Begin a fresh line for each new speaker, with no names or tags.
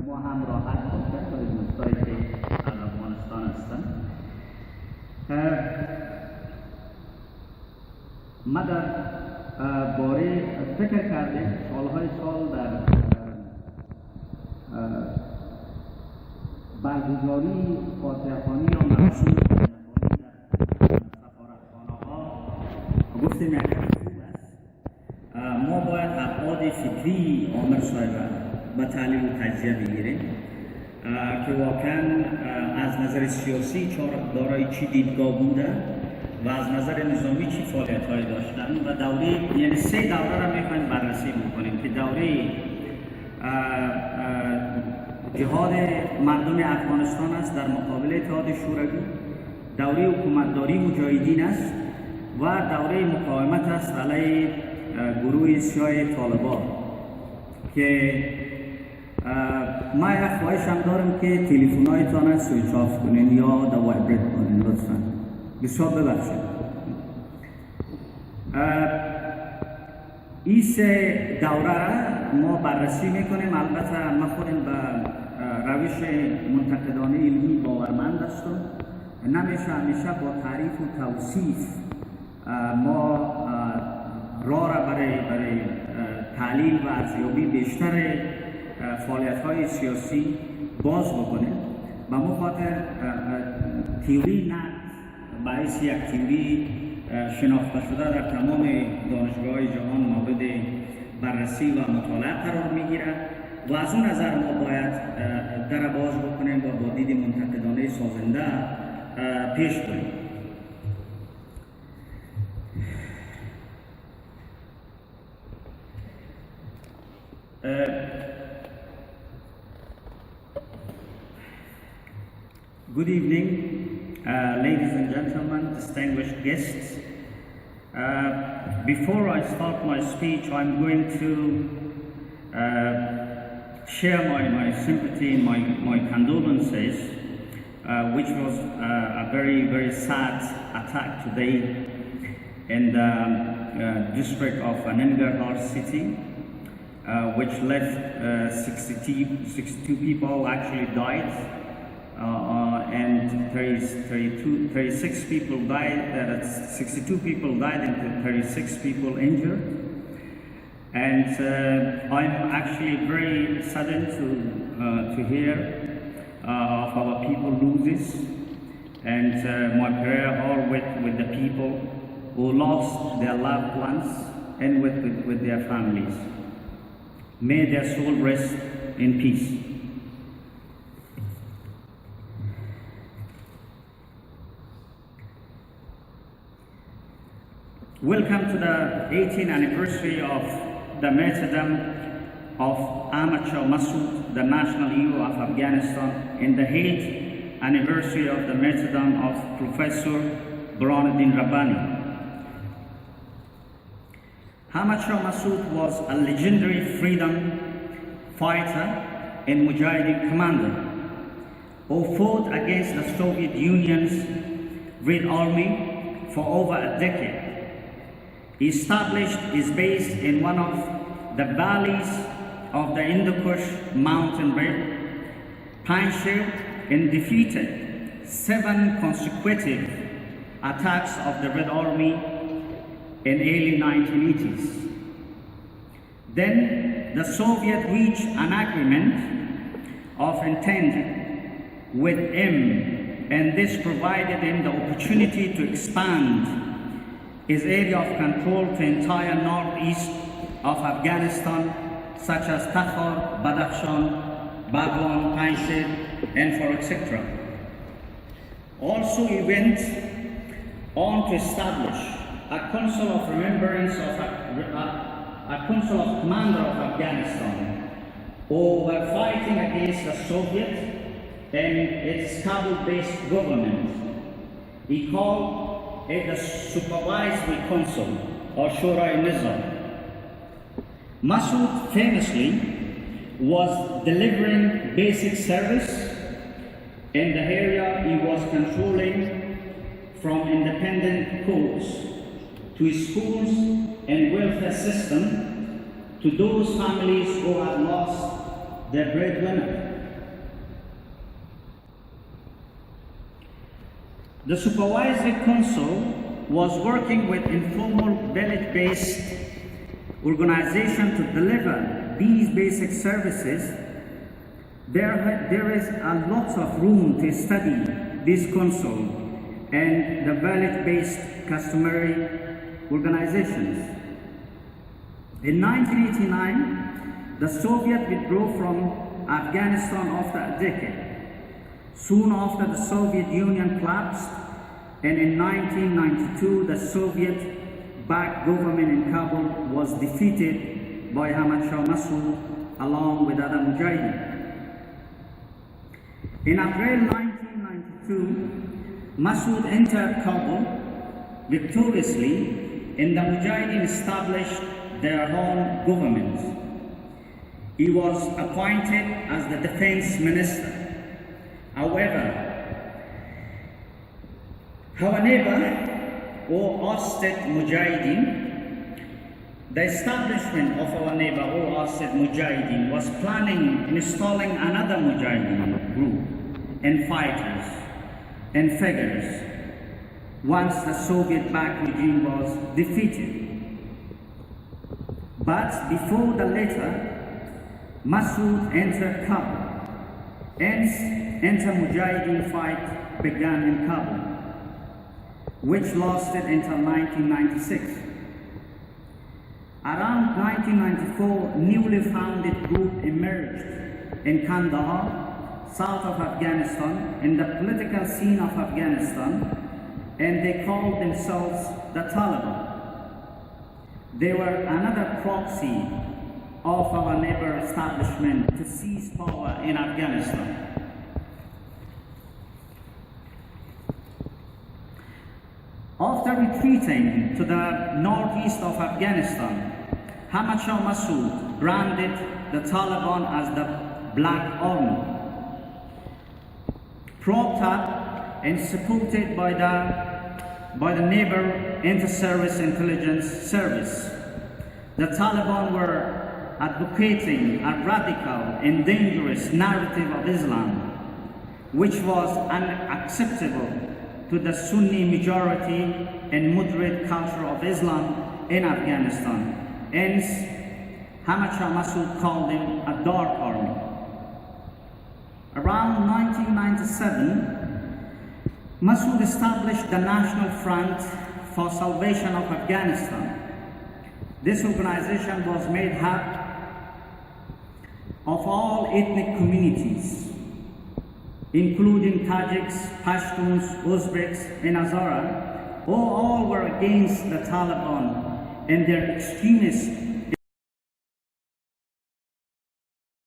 ما هم راحت باشد برای دوستایی که از افغانستان هستند. ما در باره فکر کردیم سالهای سال در برگزاری فاتحه‌خوانی یا مراسم فاتحه‌خوانی در سفارتخانه‌ها گفتیم یک خوب است. ما باید ابعاد فکری عامر صاحب به تحلیل و تجزیه بگیریم که واقعا از نظر سیاسی دارای چی دیدگاه بوده و از نظر نظامی چی فعالیت‌هایی داشتن و دوره، یعنی سه دوره را می‌خوایم بررسی بکنیم که دوره جهاد مردم افغانستان است در مقابل اتحاد شوروی، دوره حکومتداری مجاهدین است و دوره مقاومت است علیه گروه سیاه طالبان که ما یک خواهش هم دارم که تلفن‌هایتان سویچ آف کنین یا وایبریت کنین لطفاً. بسیار ببخشید. این سه دوره ما بررسی میکنیم. البته ما خودم به روش منتقدانه علمی باورمند هستم. نمیشه همیشه با تعریف و توصیف ما راه را برای تحلیل و ارزیابی بیشتر فعالیت‌های سیاسی باز بکنیم. به خاطر تئوری نه باعث یک تئوری شناخته شده در تمام دانشگاه‌های جهان مورد بررسی و مطالعه قرار می‌گیرد و از اون نظر ما باید در باز بکنیم و با دید منتقدانه سازنده پیش بریم. Good evening, ladies and gentlemen, distinguished guests. Before I start my speech, I'm going to share my sympathy and my condolences, which was a very, very sad attack today in the district of Nangarhar city, which left 62 people actually died. And 36 people died, 62 people died and 36 people injured. And I'm actually very saddened to hear of our people loses. And my prayer are with the people who lost their loved ones and with their families. May their soul rest in peace. Welcome to the 18th anniversary of the martyrdom of Ahmad Mas'ud, the national hero of Afghanistan, and the 8th anniversary of the martyrdom of Professor Burhanuddin Rabbani. Ahmad Mas'ud was a legendary freedom fighter and Mujahideen commander who fought against the Soviet Union's Red Army for over a decade. He established his base in one of the valleys of the Hindu-Kush mountain range, Panjshir, and defeated 7 consecutive attacks of the Red Army in early 1980s. Then the Soviet reached an agreement of intent with him, and this provided him the opportunity to expand his area of control to entire northeast of Afghanistan, such as Takhar, Badakhshan, Bagwan, Panjshir, and for etc. Also, he went on to establish a council of remembrance of a council of commander of Afghanistan, who were fighting against the Soviet and its Kabul-based government. He called the Supervisory Council or Shura-e-Nizam. Mas'ud famously was delivering basic service in the area he was controlling, from independent courts to schools and welfare system to those families who had lost their breadwinner. The Supervisory Council was working with informal village-based organizations to deliver these basic services. There is a lot of room to study this council and the village-based customary organizations. In 1989, the Soviet withdrew from Afghanistan after a decade. Soon after, the Soviet Union collapsed, and in 1992, the Soviet-backed government in Kabul was defeated by Mas'ud along with other mujahideen. In April 1992, Mas'ud entered Kabul victoriously, and the mujahideen established their own government. He was appointed as the defense minister. However, our neighbor or Ousted Mujahideen, the establishment of our neighbor or Ousted Mujahideen was planning installing another Mujahideen group and fighters and figures once the Soviet-backed regime was defeated. But before the latter, Mas'ud entered Kabul. Hence, inter-Mujahideen fight began in Kabul, which lasted until 1996. Around 1994, newly founded group emerged in Kandahar, south of Afghanistan, in the political scene of Afghanistan, and they called themselves the Taliban. They were another proxy of our neighbor establishment to seize power in Afghanistan. After retreating to the northeast of Afghanistan, Mas'ud branded the Taliban as the Black Army. Propped up and supported by the neighbor inter-service intelligence service, the Taliban were advocating a radical and dangerous narrative of Islam, which was unacceptable to the Sunni majority and moderate culture of Islam in Afghanistan. Hence, Mas'ud called him a dark army. Around 1997, Mas'ud established the National Front for Salvation of Afghanistan. This organization was made up of all ethnic communities, including Tajiks, Pashtuns, Uzbeks, and Hazara, all were against the Taliban and their extremist